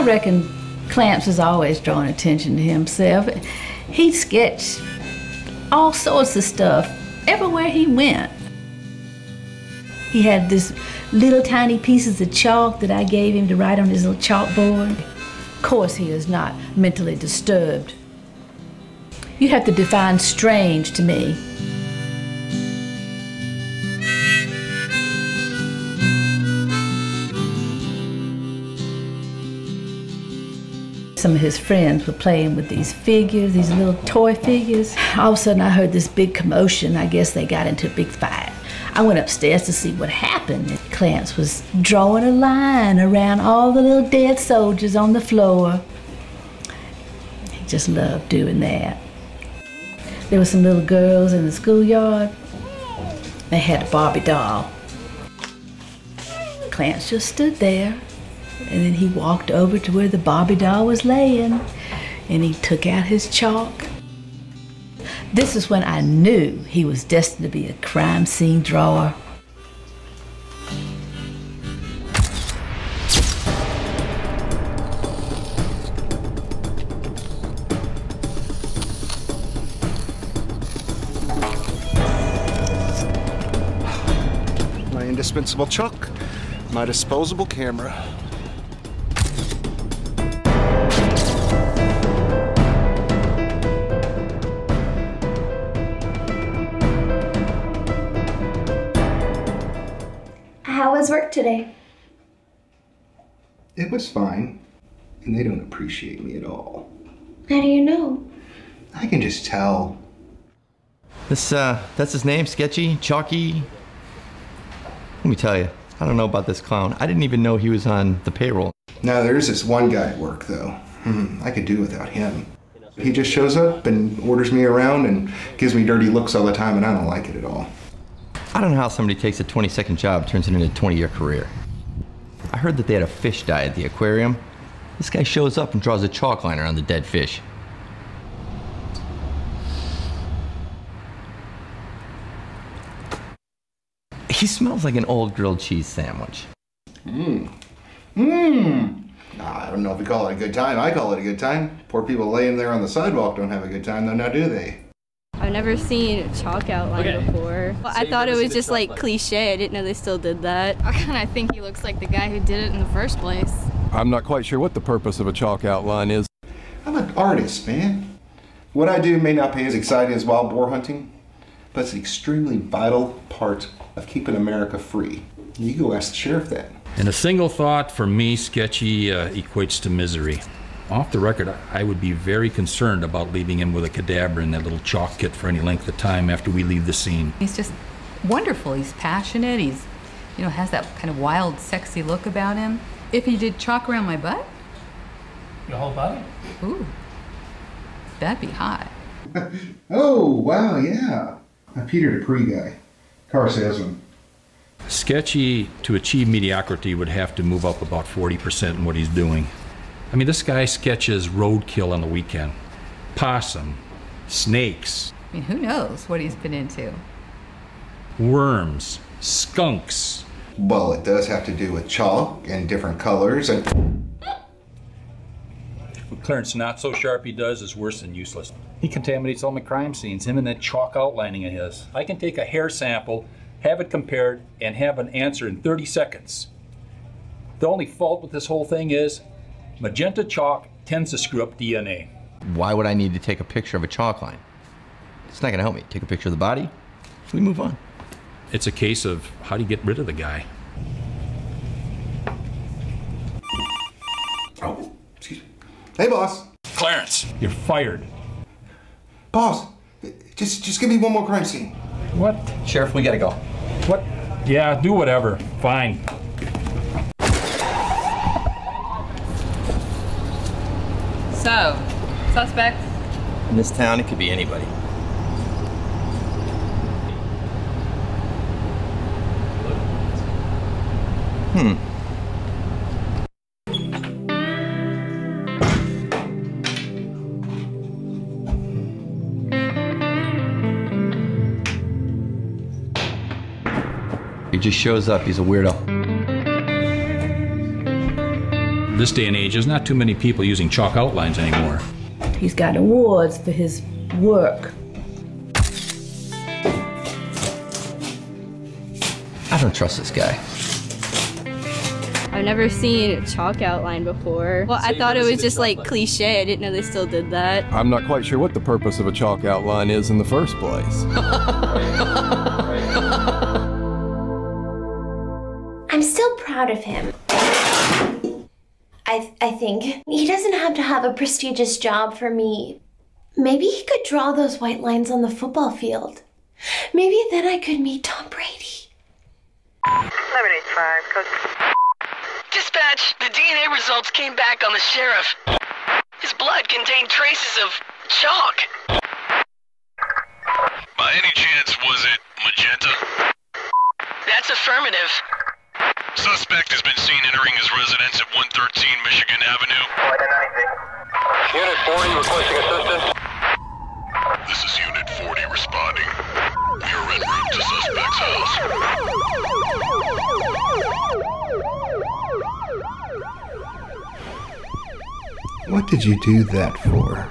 I reckon Clamps was always drawing attention to himself. He'd sketch all sorts of stuff everywhere he went. He had this little tiny pieces of chalk that I gave him to write on his little chalkboard. Of course, he is not mentally disturbed. You have to define strange to me. Some of his friends were playing with these figures, these little toy figures. All of a sudden I heard this big commotion. I guess they got into a big fight. I went upstairs to see what happened. Clamps was drawing a line around all the little dead soldiers on the floor. He just loved doing that. There were some little girls in the schoolyard. They had a Barbie doll. Clamps just stood there. And then he walked over to where the Barbie doll was laying, and he took out his chalk. This is when I knew he was destined to be a crime scene drawer. My indispensable chalk, my disposable camera. How was work today? It was fine, and they don't appreciate me at all. How do you know? I can just tell. That's his name, Sketchy, Chalky. Let me tell you, I don't know about this clown. I didn't even know he was on the payroll. Now, there's this one guy at work, though. I could do without him. He just shows up and orders me around and gives me dirty looks all the time, and I don't like it at all. I don't know how somebody takes a 20-second job, turns it into a 20-year career. I heard that they had a fish die at the aquarium. This guy shows up and draws a chalk line around the dead fish. He smells like an old grilled cheese sandwich. I don't know if we call it a good time. I call it a good time. Poor people laying there on the sidewalk don't have a good time, though, now do they? I've never seen chalk outline before. Well, I thought it was just like cliche. I didn't know they still did that. I kind of think he looks like the guy who did it in the first place. I'm not quite sure what the purpose of a chalk outline is. I'm an artist, man. What I do may not be as exciting as wild boar hunting, but it's an extremely vital part of keeping America free. You go ask the sheriff that. And a single thought for me, Sketchy equates to misery. Off the record, I would be very concerned about leaving him with a cadaver in that little chalk kit for any length of time after we leave the scene. He's just wonderful. He's passionate. He's, has that kind of wild, sexy look about him. If he did chalk around my butt? Your whole body? Ooh, that'd be hot. Oh, wow, yeah. A Peter Dupree guy, car salesman. Sketchy, to achieve mediocrity, would have to move up about 40% in what he's doing. I mean, this guy sketches roadkill on the weekend. Possum, snakes. I mean, who knows what he's been into? Worms, skunks. Well, it does have to do with chalk and different colors and... What Clarence Not So Sharp he does is worse than useless. He contaminates all my crime scenes, him and that chalk outlining of his. I can take a hair sample, have it compared, and have an answer in 30 seconds. The only fault with this whole thing is magenta chalk tends to screw up DNA. Why would I need to take a picture of a chalk line? It's not gonna help me. Take a picture of the body, we move on. It's a case of how do you get rid of the guy? Oh, excuse me. Hey, boss. Clarence, you're fired. Boss, just give me one more crime scene. What? Sheriff, we gotta go. What? Yeah, do whatever. Fine. So, suspect? In this town, it could be anybody. He just shows up, he's a weirdo. This day and age, there's not too many people using chalk outlines anymore. He's got awards for his work. I don't trust this guy. I've never seen a chalk outline before. Well, I thought it was just like cliche. I didn't know they still did that. I'm not quite sure what the purpose of a chalk outline is in the first place. I'm still proud of him. I think. He doesn't have to have a prestigious job for me. Maybe he could draw those white lines on the football field. Maybe then I could meet Tom Brady. 785, Coach. Dispatch, the DNA results came back on the sheriff. His blood contained traces of chalk. By any chance, was it magenta? That's affirmative. Suspect has been seen entering his residence at 113 Michigan Avenue. Unit 40 requesting assistance. This is Unit 40 responding. We are en route to suspect's house. What did you do that for?